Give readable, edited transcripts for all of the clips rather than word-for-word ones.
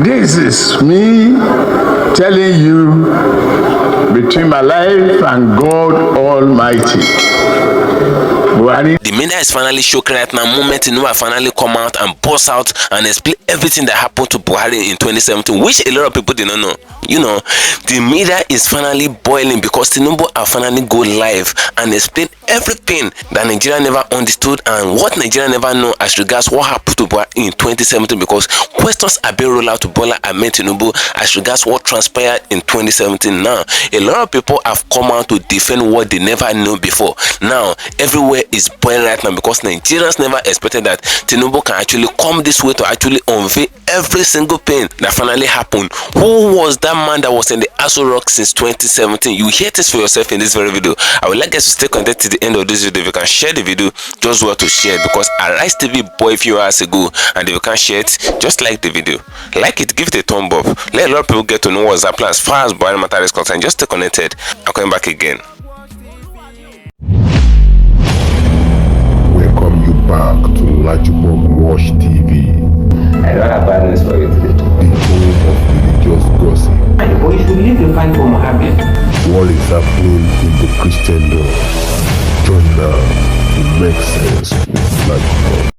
This is me telling you between my life and God Almighty. The media is finally shocking right now. Moment Tinubu finally come out and bust out and explain everything that happened to Buhari in 2017, which a lot of people did not know. You know, the media is finally boiling because Tinubu are finally go live and explain everything that Nigeria never understood and what Nigeria never know as regards what happened to Buhari in 2017, because questions are being rolled out to Bola Ahmed Tinubu as regards what transpired in 2017. Now, a lot of people have come out to defend what they never knew before. Now, everywhere is boiling right now because Nigerians never expected that Tinubu can actually come this way to actually unveil every single thing that finally happened. Who was that man that was in the Aso Rock since 2017? You hear this for yourself in this very video. I would like guys to stay connected to the end of this video. If you can share the video, just what to share, because Arise TV boy a few hours ago, and if you can share it, just like the video, like it, give it a thumb up, let a lot of people get to know what's happening as far as Buhari matter is concerned. Just stay connected. I'm coming back again. Welcome you back to LAJUPOG Watch TV. I don't have bad news for you today. The home of religious gossip. But you should leave the fight for Mohammed. What is happening in the Christendom? Join now to make sense with LAJUPOG.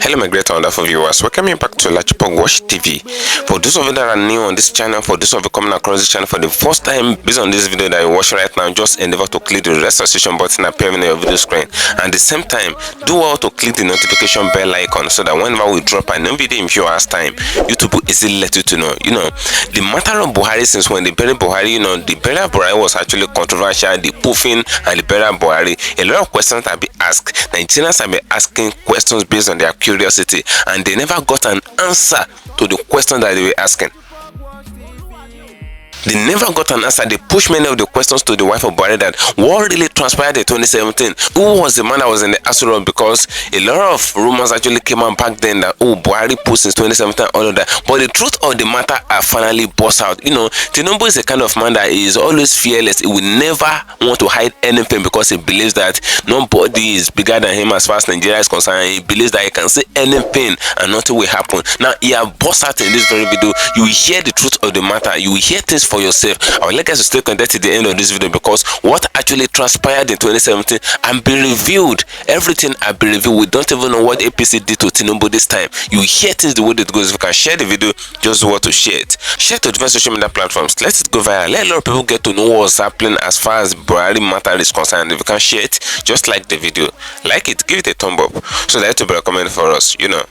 Hello my great and wonderful viewers, welcome you back to LAJUPOG Watch TV. For those of you that are new on this channel, for those of you coming across this channel for the first time, based on this video that you're watching right now, just endeavor to click the registration button appearing on your video screen, and at the same time do well to click the notification bell icon so that whenever we drop a new video in few hours time, YouTube will easily let you to know. You know, the matter of Buhari, since when they buried Buhari, you know, the burial of Buhari was actually controversial. The poofing and the burial of Buhari, a lot of questions have been asked. Nigerians have been asking questions based on their curiosity, and they never got an answer to the question that they were asking. They never got an answer. They pushed many of the questions to the wife of Buhari that what really transpired in 2017. Who was the man that was in the Aso Rock? Because a lot of rumors actually came out back then that Buhari put since 2017 and all of that. But the truth of the matter are finally burst out. You know, Tinubu is a kind of man that is always fearless. He will never want to hide anything because he believes that nobody is bigger than him as far as Nigeria is concerned. He believes that he can say anything and nothing will happen. Now, he has burst out in this very video. You will hear the truth of the matter. You will hear things for yourself. I would like guys to stay connected to the end of this video, because what actually transpired in 2017 and be revealed, everything I be revealed. We don't even know what APC did to Tinubu this time. You hear things the way it goes. If you can share the video, just what to share it. Share to different social media platforms. Let it go viral. Let a lot of people get to know what's happening as far as Buhari matter is concerned. If you can share it, just like the video, like it, give it a thumb up so that it will be recommended for us. You know,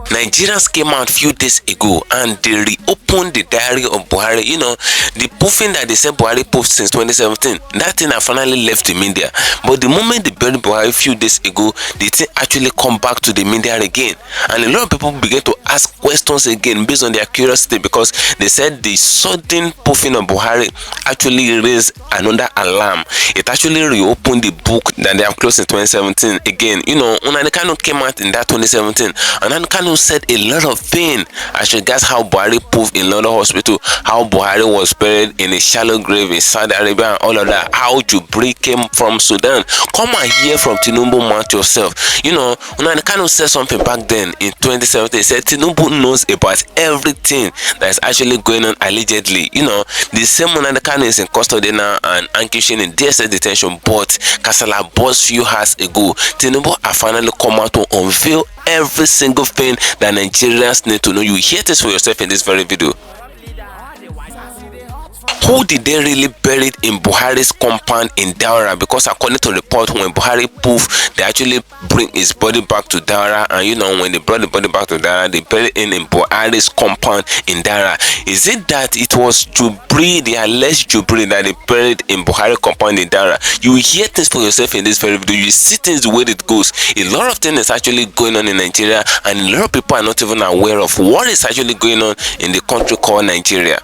Nigerians came out a few days ago and they reopened the diary of Buhari. You know, the poofing that they said Buhari poofed since 2017, that thing had finally left the media. But the moment they buried Buhari a few days ago, the thing actually come back to the media again. And a lot of people began to ask questions again based on their curiosity, because they said the sudden poofing of Buhari actually raised another alarm. It actually reopened the book that they have closed in 2017 again. You know, Unanekano came out in that 2017, and Unanekano said a lot of things as regards how Buhari poofed in London hospital, how Buhari was buried in a shallow grave in Saudi Arabia and all of that, how Jubri came from Sudan. Come and hear from Tinubu mouth yourself. You know, Unanekano said something back then in 2017. He said Tinubu knows about everything that is actually going on allegedly. You know, the same Unanekano is in custody now and Ankishin in DSS detention, but Kasala burst few hours ago. Tinubu have finally come out to unveil every single thing that Nigerians need to know. You hear this for yourself in this very video. Who did they really bury in Buhari's compound in Daura? Because according to report, when Buhari poof, they actually bring his body back to Daura, and you know, when they brought the body back to Daura, they buried in Buhari's compound in Daura. Is it that it was Jubri, the alleged Jubri, that they buried in Buhari compound in Daura? You will hear things for yourself in this very video. You see things the way it goes. A lot of things is actually going on in Nigeria, and a lot of people are not even aware of what is actually going on in the country called Nigeria.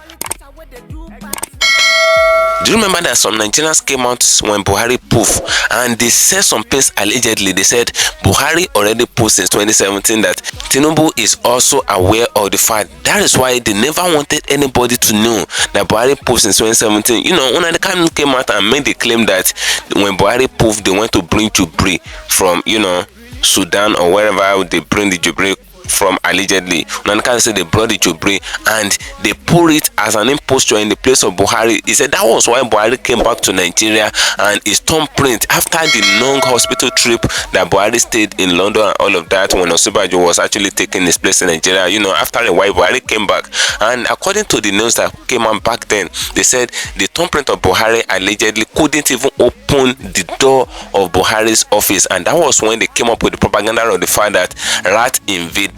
Do you remember that some Nigerians came out when Buhari poof and they said some things allegedly? They said Buhari already poof since 2017, that Tinubu is also aware of the fact. That is why they never wanted anybody to know that Buhari poof since 2017. You know, when the Kanu came out and made the claim that when Buhari poof, they went to bring Jubri from, you know, Sudan or wherever they bring the Jubri from allegedly. Nankan said they brought the Jubri and they put it as an imposture in the place of Buhari. He said that was why Buhari came back to Nigeria, and his thumbprint after the long hospital trip that Buhari stayed in London and all of that, when Osinbajo was actually taking his place in Nigeria. You know, after a while Buhari came back, and according to the news that came out back then, they said the thumbprint of Buhari allegedly couldn't even open the door of Buhari's office, and that was when they came up with the propaganda of the fact that rat invaded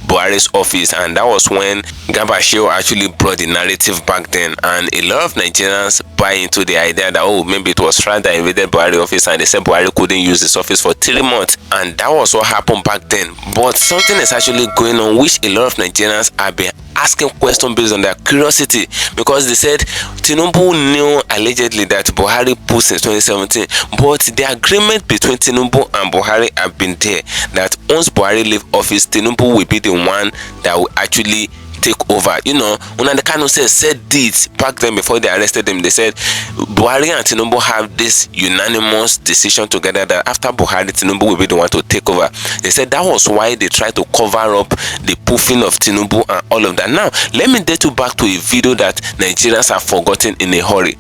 Buhari's office, and that was when Gabashio actually brought the narrative back then, and a lot of Nigerians buy into the idea that, oh, maybe it was Rat that invaded Buhari's office, and they said Buhari couldn't use his office for 3 months, and that was what happened back then. But something is actually going on which a lot of Nigerians have been asking questions based on their curiosity, because they said Tinubu knew allegedly that Buhari put since 2017, but the agreement between Tinubu and Buhari have been there that once Buhari leave office, Tinubu will be the one that will actually take over. You know, when the Kanu said this back then before they arrested him, they said Buhari and Tinubu have this unanimous decision together that after Buhari, Tinubu will be the one to take over. They said that was why they tried to cover up the poofing of Tinubu and all of that. Now, let me date you back to a video that Nigerians have forgotten in a hurry.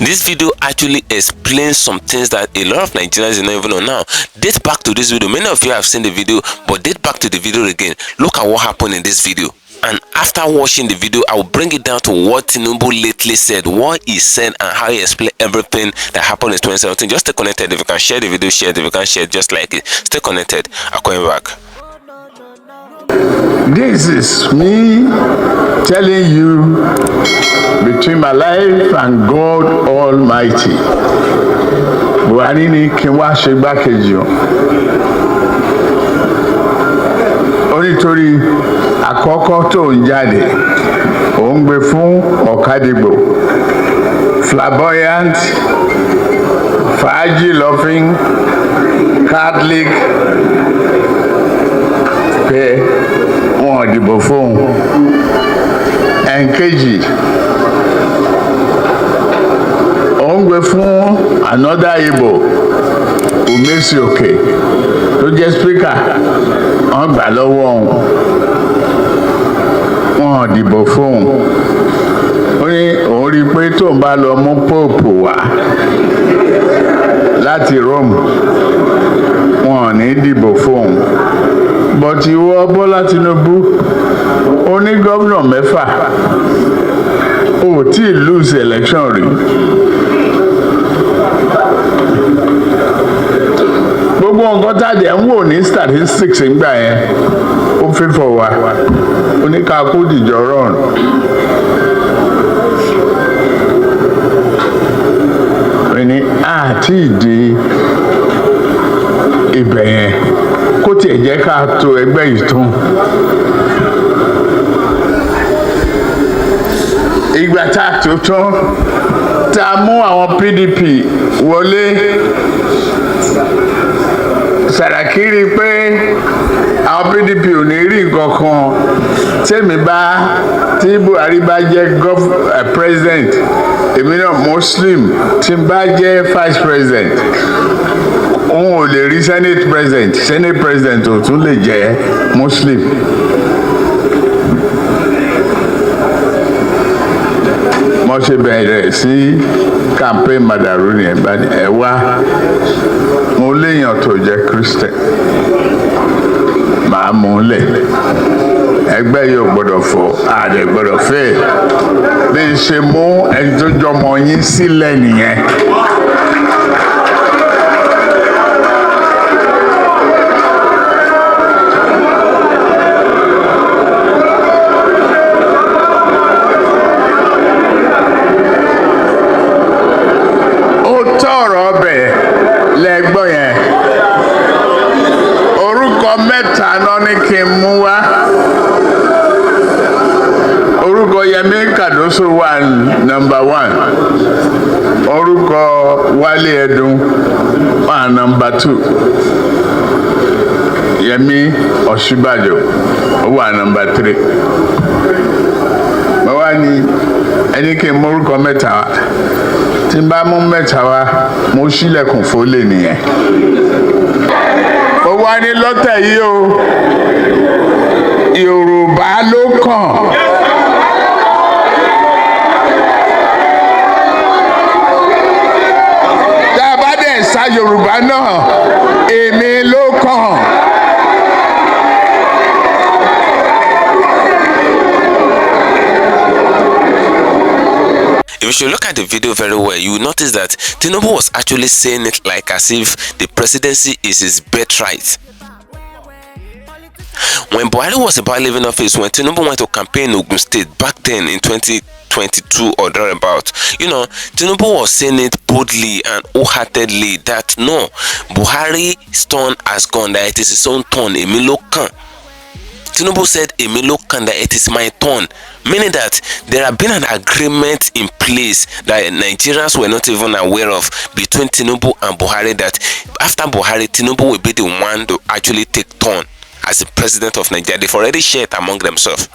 This video actually explains some things that a lot of Nigerians do not even know now. Date back to this video. Many of you have seen the video, but date back to the video again. Look at what happened in this video. And after watching the video, I will bring it down to what Tinubu lately said, what he said, and how he explained everything that happened in 2017. Just stay connected. If you can share the video, share it. If you can share it, just like it. Stay connected. I'm coming back. This is me telling you between my life and God Almighty. Buhari ní kí n wá ṣe igbákejì o. Nítorí àkọ́kọ́ tó ń jáde, ó ń gbé fún Ọ̀kadìgbò, flamboyant, fàájì loving, Catholic, pé wọn dìbò fún ẹ̀ǹkejì, ó ń gbé fún another Igbo, Umesioke, tó jẹ́ speaker, wọ́n gbà lọ́wọ́ wọn dìbò fún ó ní òun rí i pé tó ń bá lọ mú pope wá láti Rome, wọn ò ní dìbò fún but ìwọ Bọ́lá Tinubu ó ní gómìnà 6 ó tí ì lose election rí. Gbogbo nǹkan tàdé ń wò ní statistics ńgbà yẹn ó fífọ̀ wá oníkàkú dìjọ rọrùn. Ní àti ìdí ibẹ̀ yẹn kó tiẹ̀ jẹ́ ká tó ẹgbẹ́ yìí tún. Ìgbà tá a tó tán tá a mú àwọn PDP wọlé, Sàràkí rí pé àwọn PDP ò ní rí nǹkan kan tí Buhari bá jẹ́ president, èmi náà Muslim tí n bá jẹ́ vice president, òun ò lè rí senate president ò tún lè jẹ́ Muslim. Mo ṣe bẹ̀rẹ̀ sí campaign madaru ni ẹ wá, mo léèyàn tó jẹ́ Christian, màá mú un lẹ̀, ẹgbẹ́ yóò gbọ́dọ̀ fọ́, ààrẹ gbọ́dọ̀ fẹ́, bí n ṣe mú ẹni tó jọmọ yín sílẹ̀ nìyẹn. Lẹ́gbọ́n yẹn orúkọ mẹ́ta náà ní kí n mú wá, orúkọ Yẹmí Kàdó also wà number 1. Orúkọ Wálé Ẹdùn wà number 2. Yẹmí Ọ̀ṣínbàjò wà number 3. Mo wá ní ẹni kí n mú orúkọ mẹ́ta wá. Tí n bá mú mẹ́ta wá, mo ṣílẹ̀kùn fólè nìyẹn. Ó wá ní lọ́tẹ̀ yìí o, Yorùbá ló kàn. Tá a bá dẹ̀ sá Yorùbá náà, èmi ló kàn. If you should look at the video very well, you will notice that Tinubu was actually saying it like as if the presidency is his birthright. When Buhari was about leaving office, when Tinubu went to campaign in Ogun State back then in 2022 or thereabout, Tinubu was saying it boldly and wholeheartedly that no, Buhari's turn has gone, that it is his own turn, èmi ló kàn. Tinubu said, èmi ló kàn, that it is my turn, meaning that there had been an agreement in place that Nigerians were not even aware of between Tinubu and Buhari, that after Buhari, Tinubu will be the one to actually take turn as the president of Nigeria. They've already shared among themselves.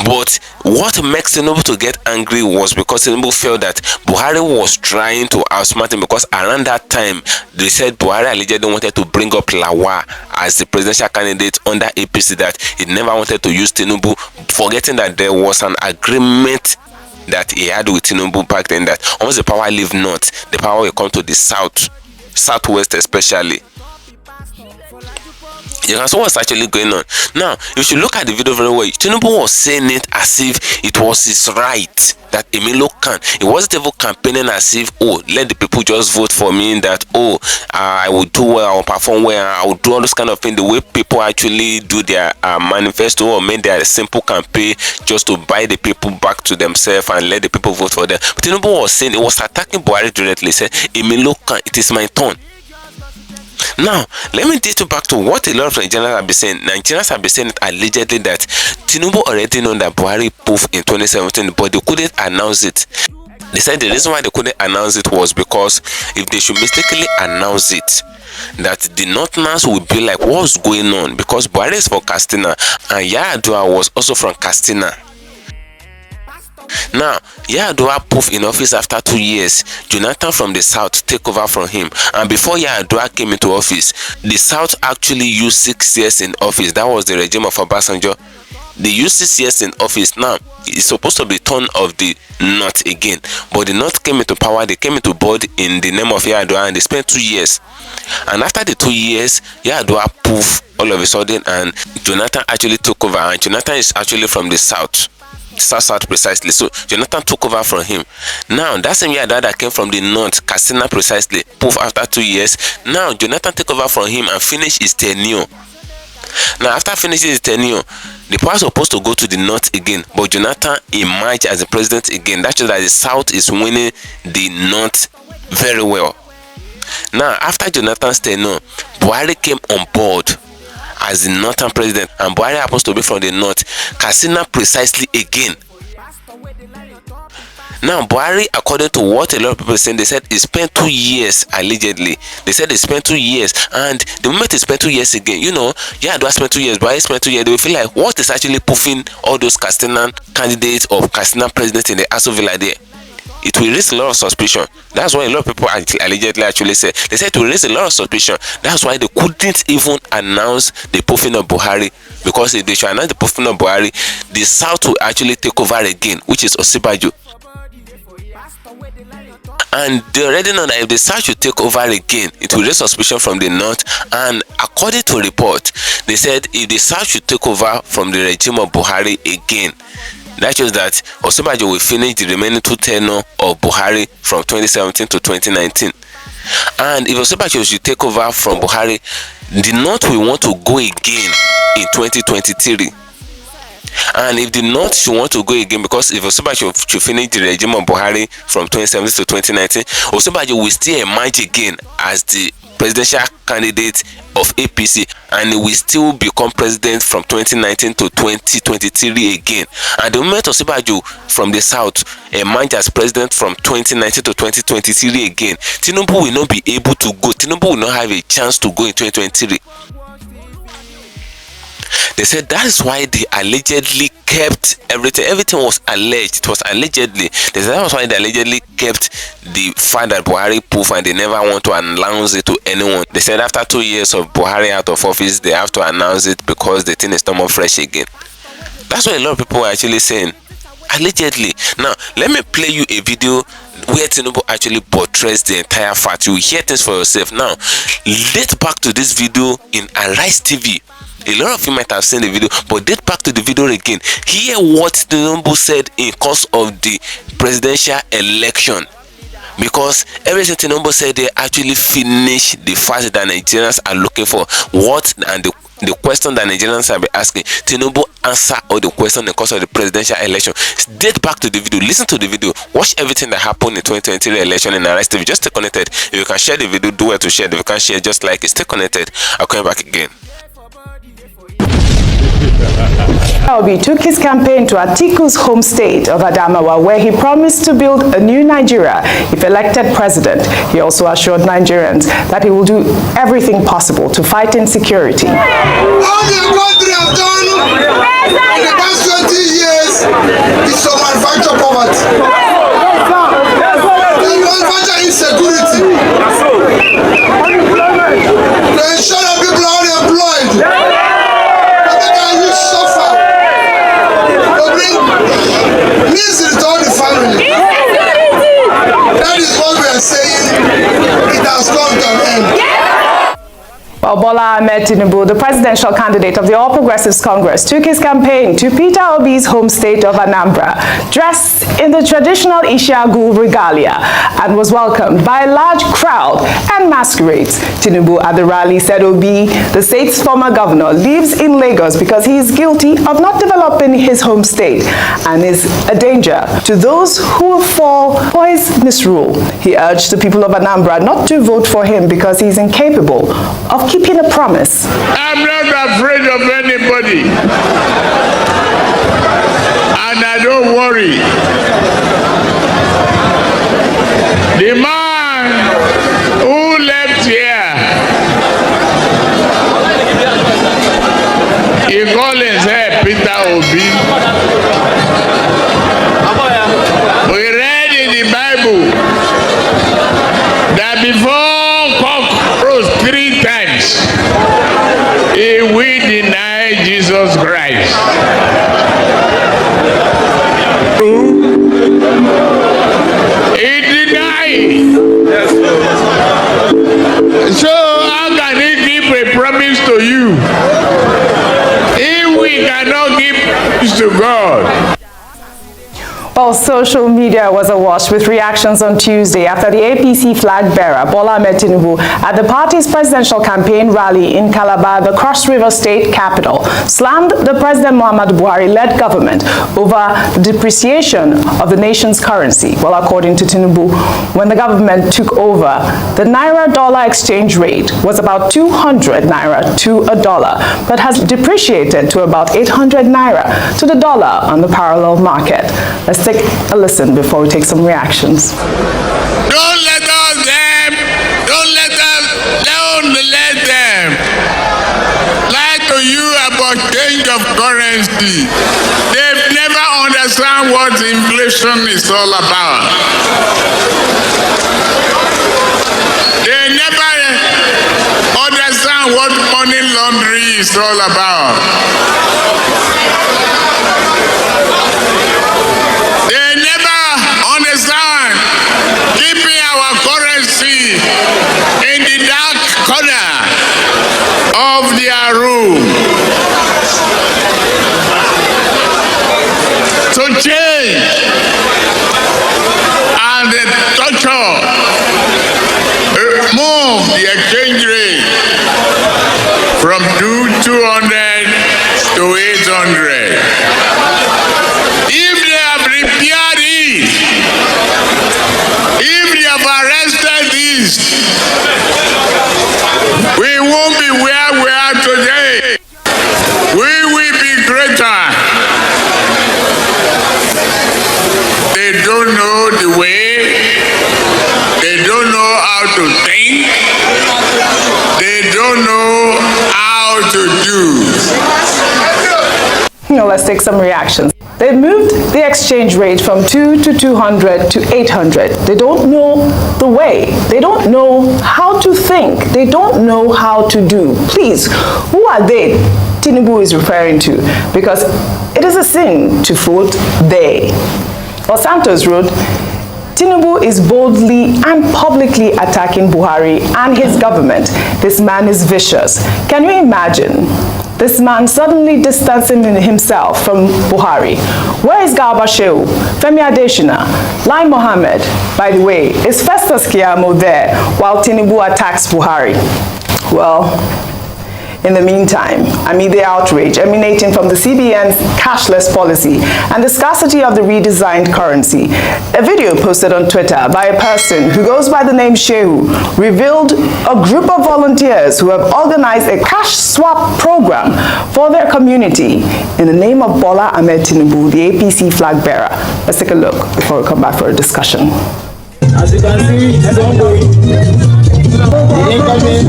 But what makes Tinubu to get angry was because Tinubu felt that Buhari was trying to outsmart him, because around that time they said Buhari allegedly wanted to bring up Lawa as the presidential candidate under APC, that he never wanted to use Tinubu, forgetting that there was an agreement that he had with Tinubu back then, that once the power leave north, the power will come to the southwest especially. You can see what's actually going on. Now, if you look at the video very well, Tinubu was saying it as if it was his right, that Emilio can. He wasn't even campaigning as if, oh, let the people just vote for me, that, oh, I will do well, I will perform well, I will do all those kind of things, the way people actually do their manifesto or make their simple campaign just to buy the people back to themselves and let the people vote for them. But Tinubu was saying, he was attacking Buhari directly, said, Emilio can, it is my turn. Now, let me take you back to what a lot of Nigerians have been saying. Nigerians have been saying it allegedly that Tinubu already known that Buhari poofed in 2017, but they couldn't announce it. They said the reason why they couldn't announce it was because if they should mistakenly announce it, that the Northerners will be like, what's going on? Because Buhari is from Katsina and Yar'Adua was also from Katsina. Now, Yar'Adua poofed in office after 2 years. Jonathan from the south take over from him. And before Yar'Adua came into office, the south actually used 6 years in office. That was the regime of Obasanjo. They used 6 years in office. Now, it's supposed to be turn of the north again. But the north came into power. They came into board in the name of Yar'Adua, and they spent 2 years. And after the 2 years, Yar'Adua poofed all of a sudden, and Jonathan actually took over. And Jonathan is actually from the south. South precisely. So Jonathan took over from him. Now that same Yar'Adua that came from the north, Katsina precisely, poof after 2 years. Now Jonathan took over from him and finished his tenure. Now after finishing his tenure, the power was supposed to go to the north again, but Jonathan emerged as the president again. That shows that the south is winning the north very well. Now after Jonathan's tenure, Buhari came on board as the northern president, and Buhari happens to be from the north, Katsina precisely again. Now Buhari, according to what a lot of people are saying, they said he spent 2 years allegedly. They said he spent 2 years, and the moment he spent 2 years again, Yar'Adua spent 2 years, Buhari spent 2 years, they will feel like, what is actually poofing all those Katsina candidates or Katsina presidents in the Aso Villa there? It will raise a lot of suspicion. That's why a lot of people allegedly actually said. They said it will raise a lot of suspicion. That's why they couldn't even announce the poofing of Buhari. Because if they should announce the poofing of Buhari, the South will actually take over again, which is Osinbajo. And they already know that if the South should take over again, it will raise suspicion from the North. And according to report, they said if the South should take over from the regime of Buhari again, that shows that Osinbajo will finish the remaining 2 tenure of Buhari from 2017 to 2019. And if Osinbajo should take over from Buhari, the North will want to go again in 2023. And if the North should want to go again, because if Osinbajo should finish the regime of Buhari from 2017 to 2019, Osinbajo will still emerge again as the presidential candidate of APC, and he will still become president from 2019 to 2023 again. And the moment Osinbajo from the south emerged as president from 2019 to 2023 again, Tinubu will not be able to go. Tinubu will not have a chance to go in 2023. They said that is why they allegedly kept everything. Everything was alleged. It was allegedly. They said that was why they allegedly kept the fact that Buhari poof, and they never want to announce it to anyone. They said after 2 years of Buhari out of office, they have to announce it because the thing is no more fresh again. That's what a lot of people are actually saying. Allegedly. Now, let me play you a video where Tinubu actually portrays the entire fact. You will hear things for yourself. Now, let's back to this video in Arise TV. A lot of you might have seen the video, but date back to the video again. Hear what Tinubu said in course of the presidential election. Because everything Tinubu said, they actually finished the fact that Nigerians are looking for. What and the question that Nigerians have been asking. Tinubu answer all the questions in the course of the presidential election. Date back to the video. Listen to the video. Watch everything that happened in 2023 election in Arise TV. Just stay connected. If you can share the video, do well to share. If you can share, just like it. Stay connected. I'll come back again. Obi took his campaign to Atiku's home state of Adamawa, where he promised to build a new Nigeria if elected president. He also assured Nigerians that he will do everything possible to fight insecurity. All the country has done in the past 20 years is to manufacture poverty. To manufacture insecurity. To ensure that people are unemployed. Misery to all the family. That is what we are saying. It has come to an end. Well, Bola Ahmed Tinubu, the presidential candidate of the All Progressives Congress, took his campaign to Peter Obi's home state of Anambra, dressed in the traditional Ishiagu regalia, and was welcomed by a large crowd and masquerades. Tinubu at the rally said Obi, the state's former governor, lives in Lagos because he is guilty of not developing his home state and is a danger to those who fall for his misrule. He urged the people of Anambra not to vote for him because he is incapable of keeping a promise. I'm not afraid of anybody. And I don't worry. The man who left here, he called himself Peter Obi. We read in the Bible that before cock crows 3 times, he will deny Jesus Christ. He denied. So how can he give a promise to you if we cannot give promise to God? Well, social media was awash with reactions on Tuesday after the APC flag bearer, Bola Ahmed Tinubu, at the party's presidential campaign rally in Calabar, the Cross River State capital, slammed the President Muhammadu Buhari-led government over the depreciation of the nation's currency. Well, according to Tinubu, when the government took over, the Naira-dollar exchange rate was about 200 Naira to a dollar, but has depreciated to about 800 Naira to the dollar on the parallel market. Let's take a listen before we take some reactions. Don't let them lie to you about change of currency. They've never understand what inflation is all about. They never understand what money laundering is all about. They never understand keeping our currency in the dark corner of their room. To change and the torture, move the exchange rate from 200 to 800. If they have repaired it, if they have arrested this, to do. Let's take some reactions. They moved the exchange rate from 2 to 200 to 800. They don't know the way. They don't know how to think. They don't know how to do. Please, who are they Tinubu is referring to? Because it is a sin to vote they. Well, Santos wrote, Tinubu is boldly and publicly attacking Buhari and his government. This man is vicious. Can you imagine? This man suddenly distancing himself from Buhari. Where is Garba Shehu, Femi Adesina, Lai Mohammed? By the way, is Festus Keyamo there while Tinubu attacks Buhari? Well, in the meantime, amid the outrage emanating from the CBN's cashless policy and the scarcity of the redesigned currency, a video posted on Twitter by a person who goes by the name Shehu revealed a group of volunteers who have organized a cash swap program for their community in the name of Bola Ahmed Tinubu, the APC flag bearer. Let's take a look before we come back for a discussion. As you can see, it's ongoing. The incoming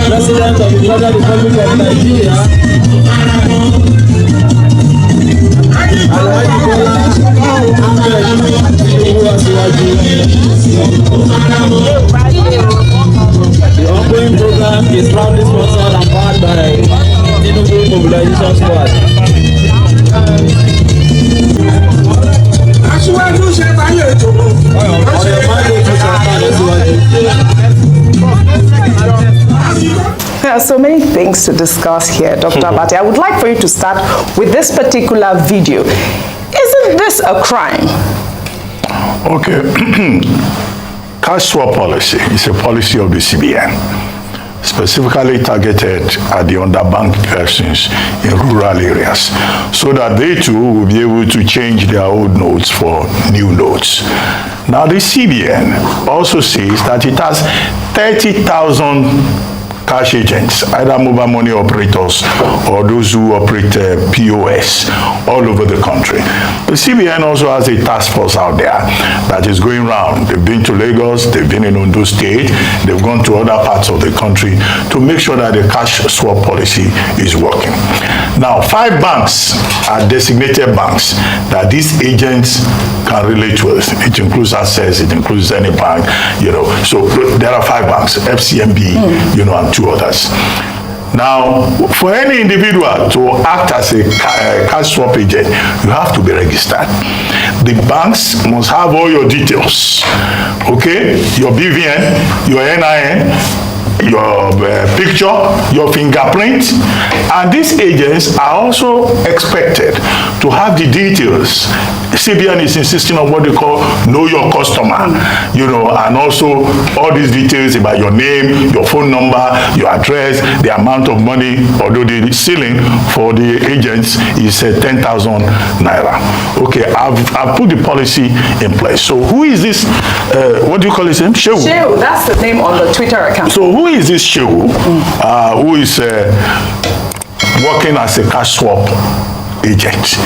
President of the Federal Republic of Nigeria, Alhaji Bola Ahmed Tinubu. The ongoing program is proudly sponsored and powered by Tinubu Mobilization Squad. There are so many things to discuss here, Dr. ABATTI. I would like for you to start with this particular video. Isn't this a crime? Okay. Cash swap policy is a policy of the CBN, specifically targeted at the underbanked persons in rural areas, so that they too will be able to change their old notes for new notes. Now, the CBN also says that it has 30,000 cash agents, either mobile money operators or those who operate POS all over the country. The CBN also has a task force out there that is going around. They've been to Lagos, they've been in Ondo State, they've gone to other parts of the country to make sure that the cash swap policy is working. Now, 5 banks are designated banks that these agents can relate with. It includes Access, it includes any bank, So there are 5 banks, FCMB, and 2 others. Now, for any individual to act as a cash swap agent, you have to be registered. The banks must have all your details, okay? Your BVN, your NIN, your picture, your fingerprint, and these agents are also expected to have the details. CBN is insisting on what they call know your customer, and also all these details about your name, your phone number, your address, the amount of money, although the ceiling for the agents is 10,000 naira. Okay, I've put the policy in place. So who is this, what do you call his name? Shehu. Shehu, that's the name on the Twitter account. So who is this Shehu who is working as a cash swap agent?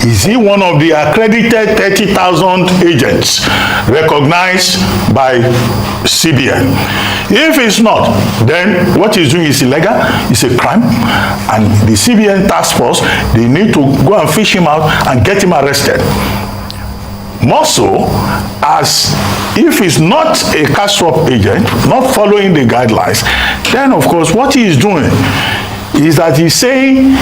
Is he one of the accredited 30,000 agents recognized by CBN? If it's not, then what he's doing is illegal, it's a crime, and the CBN task force, they need to go and fish him out and get him arrested. More so, as if he's not a cash swap agent, not following the guidelines, then of course what he is doing is that he's saying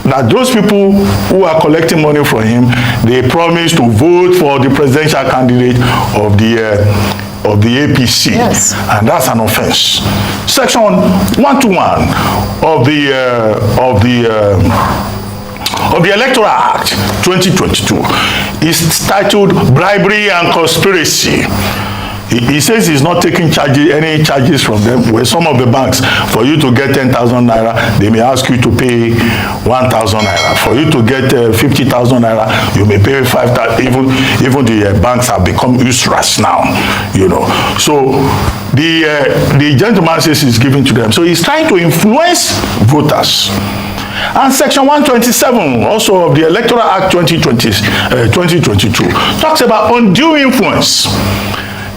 that those people who are collecting money from him, they promise to vote for the presidential candidate of the APC. Yes. And that's an offense. Section 121 of the Electoral Act 2022 is titled Bribery and Conspiracy. He says he's not taking any charges from them. With some of the banks, for you to get 10,000 naira, they may ask you to pay 1,000 naira. For you to get 50,000 naira, you may pay 5,000. Even the banks have become usurious now, So the gentleman says he's giving to them. So he's trying to influence voters. And Section 127, also of the Electoral Act 2022, talks about undue influence.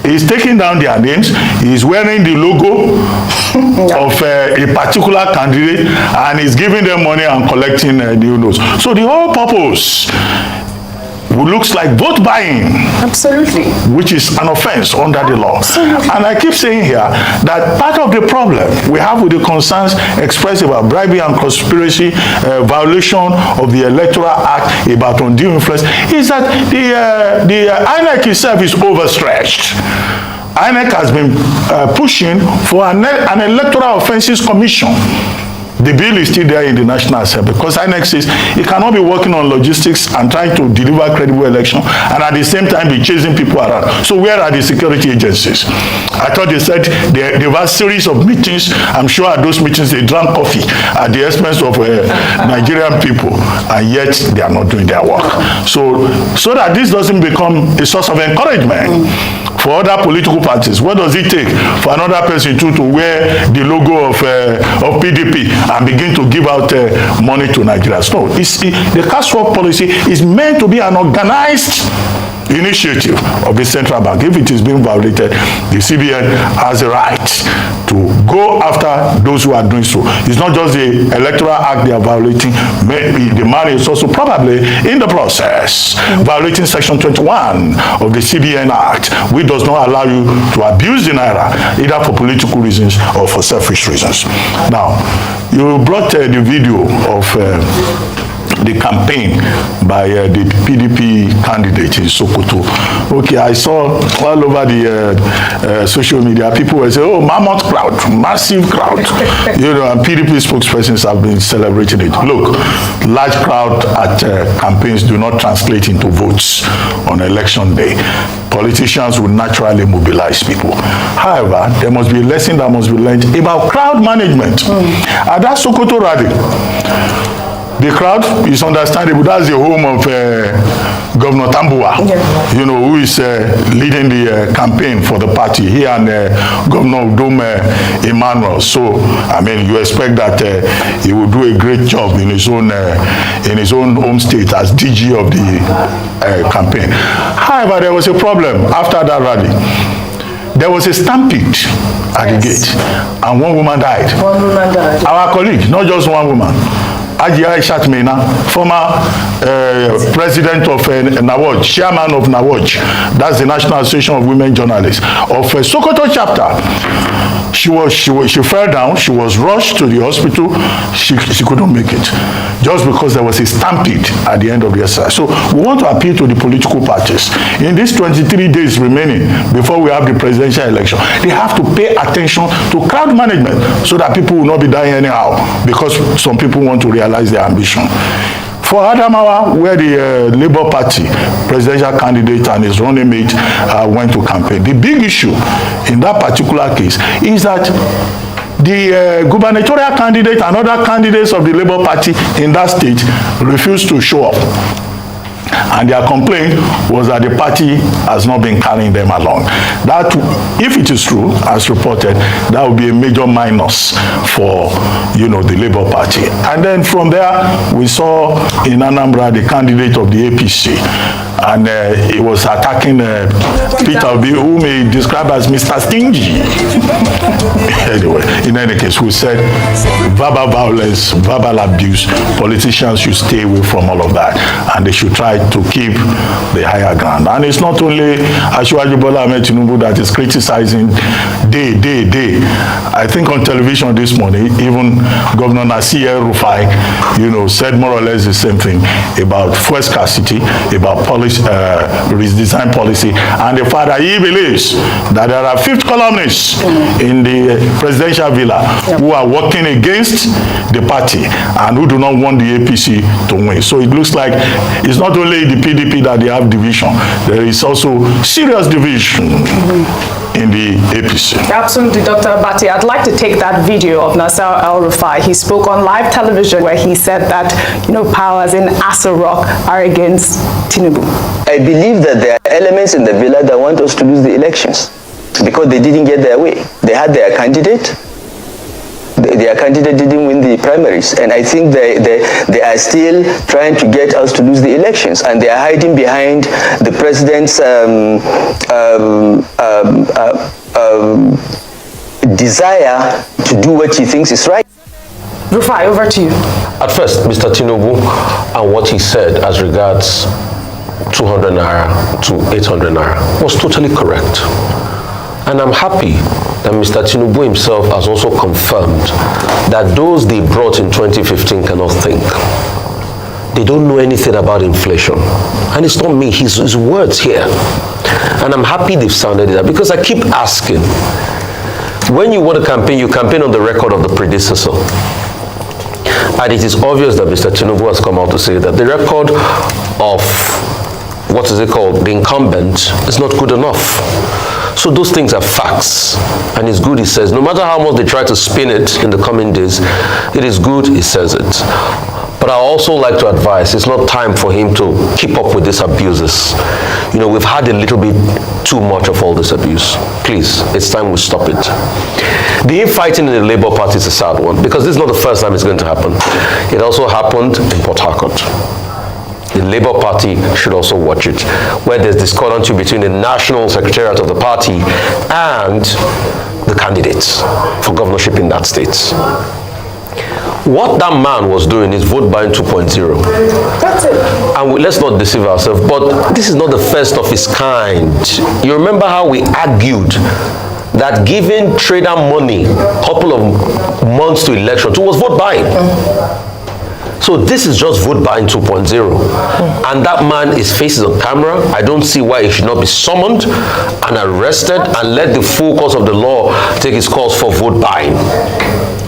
He's taking down their names. He's wearing the logo of a particular candidate, and he's giving them money and collecting new notes. So the whole purpose looks like vote buying. Absolutely. Which is an offense under the law. Absolutely. And I keep saying here that part of the problem we have with the concerns expressed about bribery and conspiracy, violation of the Electoral Act, about undue influence, is that the INEC itself is overstretched. INEC has been pushing for an electoral offences commission. The bill is still there in the National Assembly because INEC says it cannot be working on logistics and trying to deliver credible election and at the same time be chasing people around. So where are the security agencies? I thought they said there were a series of meetings. I'm sure at those meetings they drank coffee at the expense of Nigerian people, and yet they are not doing their work. So that this doesn't become a source of encouragement for other political parties. What does it take for another person to wear the logo of PDP and begin to give out money to Nigerians? No, the cash swap policy is meant to be an organized initiative of the central bank. If it is being violated, the CBN has a right to go after those who are doing so. It's not just the Electoral Act they are violating. The money is also probably in the process violating Section 21 of the CBN Act, which does not allow you to abuse the Naira either for political reasons or for selfish reasons. Now, you brought the video of the campaign by the PDP candidate in Sokoto. Okay, I saw all over the social media, people were saying, oh, mammoth crowd, massive crowd. And PDP spokespersons have been celebrating it. Look, large crowd at campaigns do not translate into votes on election day. Politicians will naturally mobilize people. However, there must be a lesson that must be learned about crowd management. At that Sokoto rally, the crowd is understandable. That's the home of Governor Tambuwa, who is leading the campaign for the party. He and Governor Udom Emmanuel. So, I mean, you expect that he will do a great job in his own home state as DG of the campaign. However, there was a problem after that rally. There was a stampede at the gate, and one woman died. One woman died. Our colleague, not just one woman. Ajia Aishat Mena, former president of NAWOJ, chairman of NAWOJ, that's the National Association of Women Journalists, of Sokoto chapter. She fell down, she was rushed to the hospital, she couldn't make it, just because there was a stampede at the end of the exercise. So we want to appeal to the political parties. In these 23 days remaining before we have the presidential election, they have to pay attention to crowd management so that people will not be dying anyhow because some people want to realize their ambition. For Adamawa, where the Labour Party presidential candidate and his running mate went to campaign, the big issue in that particular case is that the gubernatorial candidate and other candidates of the Labour Party in that state refused to show up. And their complaint was that the party has not been carrying them along. That, if it is true, as reported, that would be a major minus for, the Labour Party. And then from there, we saw in Anambra the candidate of the APC, and he was attacking Peter Obi, who may describe as Mr. Stingy. Anyway, in any case, we said verbal violence, verbal abuse, politicians should stay away from all of that, and they should try to keep the higher ground. And it's not only Asiwaju Bola Ahmed Tinubu that is criticizing day. I think on television this morning, even Governor RUFAI, said more or less the same thing about fuel scarcity, about policy, redesign policy, and the fact that he believes that there are fifth columnists in the presidential villa who are working against the party and who do not want the APC to win. So it looks like it's not only the PDP that they have division, there is also serious division in the APC. Absolutely, Dr. ABATTI. I'd like to take that video of Nasser El-Rufai. He spoke on live television where he said that, powers in Aso Rock are against Tinubu. I believe that there are elements in the villa that want us to lose the elections because they didn't get their way. They had their candidate. their candidate didn't win the primaries, and I think they are still trying to get us to lose the elections, and they are hiding behind the president's desire to do what he thinks is right. RUFAI, over to you. At first, Mr. Tinubu and what he said as regards 200 naira to 800 naira was totally correct. And I'm happy that Mr. Tinubu himself has also confirmed that those they brought in 2015 cannot think. They don't know anything about inflation. And it's not me, his words here. And I'm happy they've sounded it out, because I keep asking, when you want to campaign, you campaign on the record of the predecessor. And it is obvious that Mr. Tinubu has come out to say that the record of, what is it called, the incumbent is not good enough. So those things are facts. And it's good, he says. No matter how much they try to spin it in the coming days, it is good, he says it. But I also like to advise, it's not time for him to keep up with these abuses. You know, we've had a little bit too much of all this abuse. Please, it's time we stop it. The infighting in the Labour Party is a sad one, because this is not the first time it's going to happen. It also happened in Port Harcourt. The Labour Party should also watch it, where there's discordance between the National Secretariat of the party and the candidates for governorship in that state. What that man was doing is vote buying 2.0. That's it. And let's not deceive ourselves, but this is not the first of its kind. You remember how we argued that giving trader money a couple of months to elections was vote buying. So this is just vote buying 2.0. And that man is faces on camera. I don't see why he should not be summoned and arrested and let the full course of the law take its course for vote buying.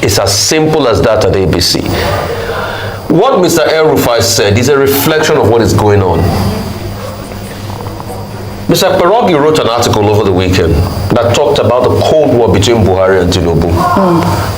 It's as simple as that at ABC. What Mr. RUFAI said is a reflection of what is going on. Mr. Perogi wrote an article over the weekend that talked about the Cold War between Buhari and Tinubu.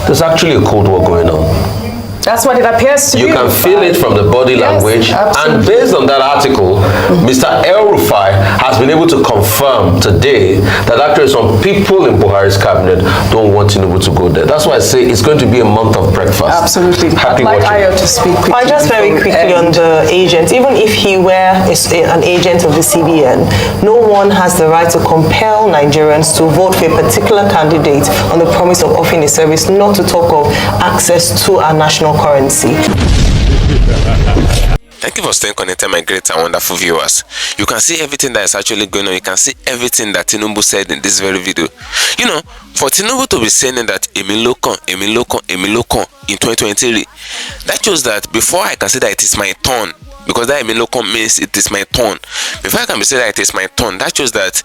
There's actually a Cold War going on. That's what it appears to be. You can feel it from the body language. Absolutely. And based on that article, Mr. RUFAI has been able to confirm today that actually some people in Buhari's cabinet don't want Tinubu to go there. That's why I say it's going to be a month of breakfast. Absolutely. Happy I'd like watching. Ayo to speak quickly. Just very quickly on the agent. Even if he were an agent of the CBN, no one has the right to compel Nigerians to vote for a particular candidate on the promise of offering a service, not to talk of access to our national currency. Thank you for staying connected, my great and wonderful viewers. You can see everything that is actually going on. You can see everything that Tinubu said in this very video. You know, for Tinubu to be saying that Emilokon in 2023, that shows that before I can say that it is my turn, because that Emilokon means it is my turn. Before I can be saying that it is my turn, that shows that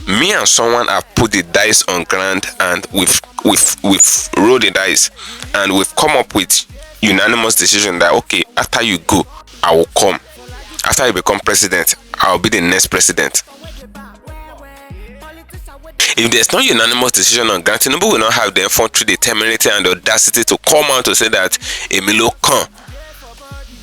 me and someone have put the dice on ground and we've rolled the dice and we've come up with unanimous decision that, okay, after you go, I will come. After you become president, I'll be the next president. If there's no unanimous decision on ground, Tinubu will not have the infantry, the temerity and the audacity to come out to say that Emilio can.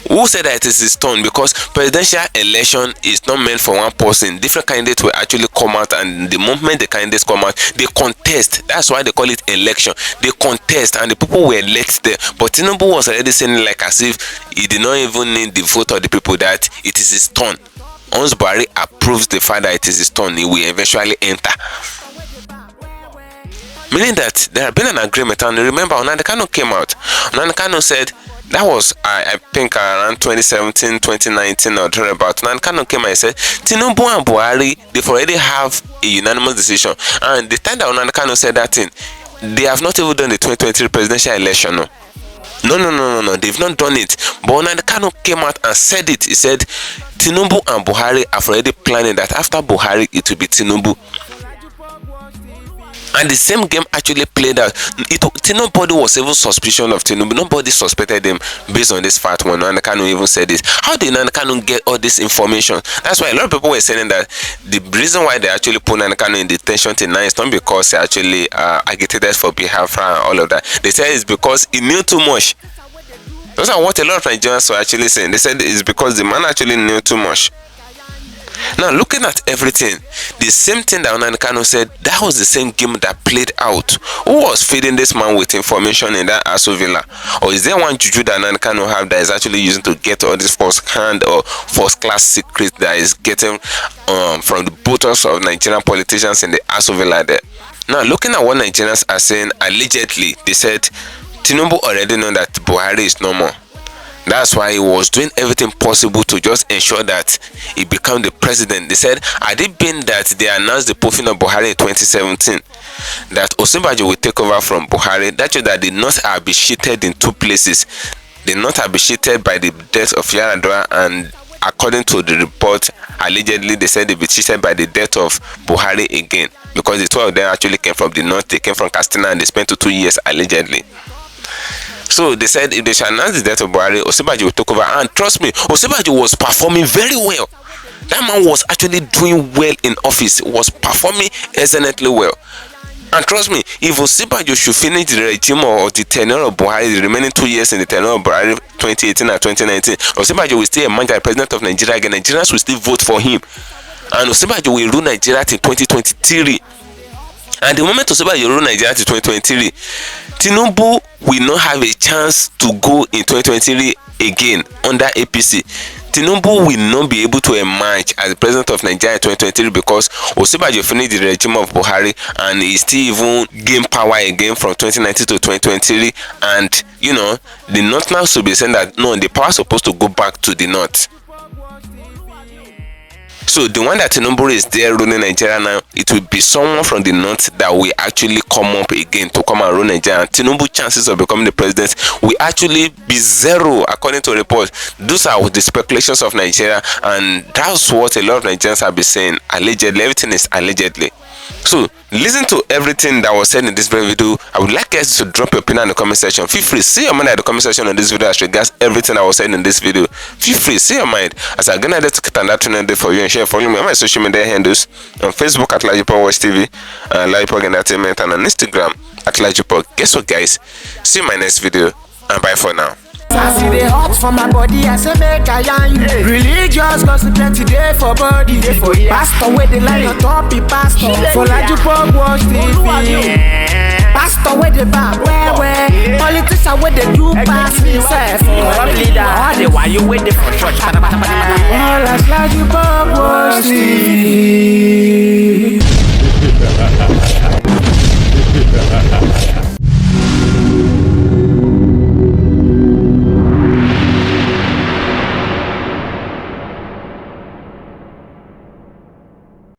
Who said that it is his turn? Because presidential election is not meant for one person. Different candidates will actually come out, and the moment the candidates come out, they contest. That's why they call it election. They contest, and the people will elect them. But Tinubu was already saying like as if he did not even need the vote of the people, that it is his turn. Once Buhari approves the fact that it is his turn, he will eventually enter. Meaning that there had been an agreement, and remember, Onanekano came out. Onanekano said, that was, I think, around 2017, 2019 or thereabout. Onanekano came and said, Tinubu and Buhari, they've already have a unanimous decision. And the time that Onanekano said that thing, they have not even done the 2023 presidential election. No, they've not done it. But Onanekano came out and said it. He said, Tinubu and Buhari have already planned that after Buhari, it will be Tinubu. And the same game actually played out. Nobody was even suspicion of Tinubu. Nobody suspected him based on this fact when Onanekano even said this. How did Onanekano get all this information? That's why a lot of people were saying that the reason why they actually put Onanekano in detention till now is not because he actually agitated for Biafra and all of that. They said it's because he knew too much. Those are what a lot of Nigerians were actually saying. They said it's because the man actually knew too much. Now, looking at everything, the same thing that Nnamdi Kanu said, that was the same game that played out. Who was feeding this man with information in that Aso Villa? Or is there one juju that Nnamdi Kanu have that is actually using to get all this first-hand or first-class secrets that is getting from the bottles of Nigerian politicians in the Aso Villa there? Now, looking at what Nigerians are saying, allegedly, they said Tinubu already know that Buhari is no more. That's why he was doing everything possible to just ensure that he become the president. They said, had it been that they announced the poofing of Buhari in 2017, that Osinbajo will take over from Buhari, that shows that the North are be cheated in two places. The North are be cheated by the death of Yaradua, and according to the report, allegedly they said they be cheated by the death of Buhari again, because the two of them actually came from the North. They came from Katsina and they spent 2 years allegedly. So they said if they shall announce the death of Buhari, Osinbajo will take over. And trust me, Osinbajo was performing very well. That man was actually doing well in office, was performing excellently well. And trust me, if Osinbajo should finish the regime or the tenure of Buhari, the remaining 2 years in the tenure of Buhari, 2018 and 2019, Osinbajo will still emerge as president of Nigeria again. Nigerians will still vote for him. And Osinbajo will rule Nigeria till 2023. And the moment Osinbajo rule Nigeria till 2023, Tinubu will not have a chance to go in 2023 again under APC. Tinubu will not be able to emerge as the president of Nigeria in 2023 because Osinbajo finished the regime of Buhari and he still even gain power again from 2019 to 2023. And you know, the North now should be saying that no, the power is supposed to go back to the North. So the one that Tinubu is there ruling Nigeria now, it will be someone from the North that will actually come up again to come and rule Nigeria. And Tinubu's chances of becoming the president will actually be zero, according to reports. Those are the speculations of Nigeria, and that's what a lot of Nigerians have been saying. Allegedly, everything is allegedly. So listen to everything that was said in this very video. I would like guys to drop your opinion in the comment section. Feel free, say your mind in the comment section on this video as regards everything that was said in this video. Feel free, say your mind as I'm gonna to cut that channel for you and share. Follow me on my social media handles on Facebook at LAJUPOG TV, LAJUPOG Entertainment, and on Instagram at LAJUPOG. Guess what, guys? See you in my next video, and bye for now. I see the hot for my body, I say make I yarn you. Religious gossip plenty day for body. Pastor with the line on top, he pastor. For LAJUPOG watch TV. Pastor with the bar, where? Politician with the do pass himself. Leader, why you waiting for church?